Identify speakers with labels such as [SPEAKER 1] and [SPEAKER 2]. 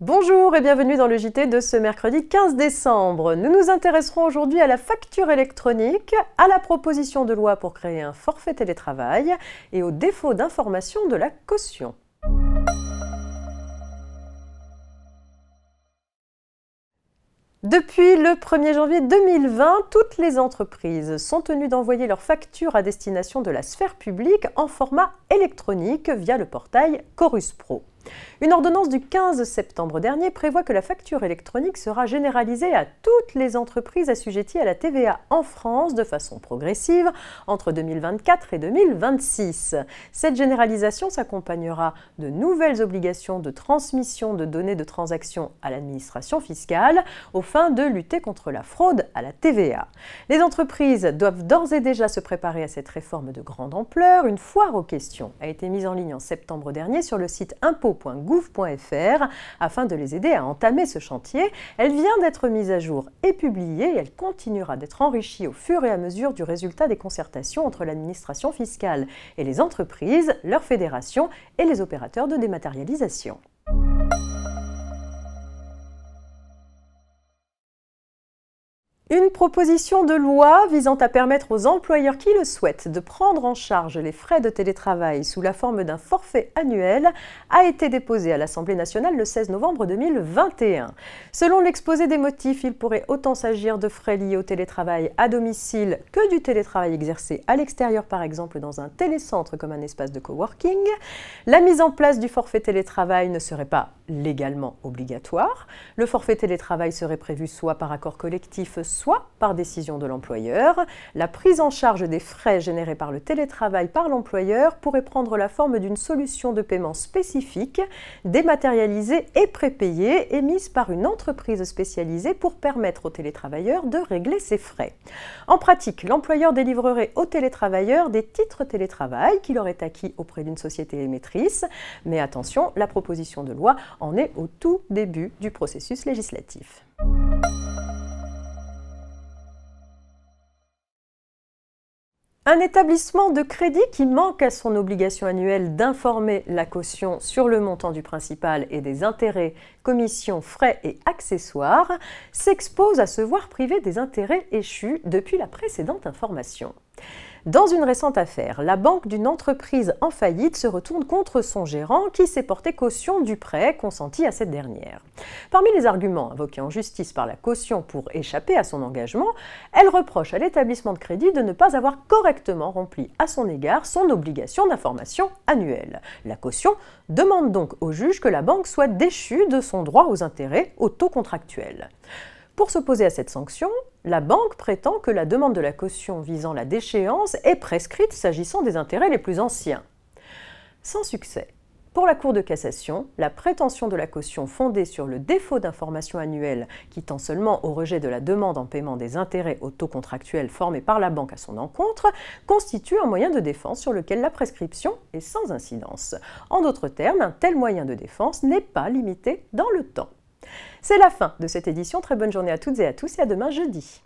[SPEAKER 1] Bonjour et bienvenue dans le JT de ce mercredi 15 décembre. Nous nous intéresserons aujourd'hui à la facture électronique, à la proposition de loi pour créer un forfait télétravail et au défaut d'information de la caution. Depuis le 1er janvier 2020, toutes les entreprises sont tenues d'envoyer leurs factures à destination de la sphère publique en format électronique via le portail Chorus Pro. Une ordonnance du 15 septembre dernier prévoit que la facture électronique sera généralisée à toutes les entreprises assujetties à la TVA en France de façon progressive entre 2024 et 2026. Cette généralisation s'accompagnera de nouvelles obligations de transmission de données de transactions à l'administration fiscale aux fins de lutter contre la fraude à la TVA. Les entreprises doivent d'ores et déjà se préparer à cette réforme de grande ampleur. Une foire aux questions a été mise en ligne en septembre dernier sur le site impôts.gouv.fr afin de les aider à entamer ce chantier. Elle vient d'être mise à jour et publiée et elle continuera d'être enrichie au fur et à mesure du résultat des concertations entre l'administration fiscale et les entreprises, leurs fédérations et les opérateurs de dématérialisation. Une proposition de loi visant à permettre aux employeurs qui le souhaitent de prendre en charge les frais de télétravail sous la forme d'un forfait annuel a été déposée à l'Assemblée nationale le 16 novembre 2021. Selon l'exposé des motifs, il pourrait autant s'agir de frais liés au télétravail à domicile que du télétravail exercé à l'extérieur, par exemple dans un télécentre comme un espace de coworking. La mise en place du forfait télétravail ne serait pas légalement obligatoire. Le forfait télétravail serait prévu soit par accord collectif, soit par décision de l'employeur. La prise en charge des frais générés par le télétravail par l'employeur pourrait prendre la forme d'une solution de paiement spécifique, dématérialisée et prépayée, émise par une entreprise spécialisée pour permettre aux télétravailleurs de régler ses frais. En pratique, l'employeur délivrerait aux télétravailleurs des titres télétravail qu'il aurait acquis auprès d'une société émettrice. Mais attention, la proposition de loi en est au tout début du processus législatif. Un établissement de crédit qui manque à son obligation annuelle d'informer la caution sur le montant du principal et des intérêts, commissions, frais et accessoires s'expose à se voir privé des intérêts échus depuis la précédente information. Dans une récente affaire, la banque d'une entreprise en faillite se retourne contre son gérant qui s'est porté caution du prêt consenti à cette dernière. Parmi les arguments invoqués en justice par la caution pour échapper à son engagement, elle reproche à l'établissement de crédit de ne pas avoir correctement rempli à son égard son obligation d'information annuelle. La caution demande donc au juge que la banque soit déchue de son droit aux intérêts au taux contractuel. Pour s'opposer à cette sanction, la banque prétend que la demande de la caution visant la déchéance est prescrite s'agissant des intérêts les plus anciens. Sans succès. Pour la Cour de cassation, la prétention de la caution fondée sur le défaut d'information annuelle qui tend seulement au rejet de la demande en paiement des intérêts au taux contractuel formé par la banque à son encontre constitue un moyen de défense sur lequel la prescription est sans incidence. En d'autres termes, un tel moyen de défense n'est pas limité dans le temps. C'est la fin de cette édition. Très bonne journée à toutes et à tous et à demain jeudi.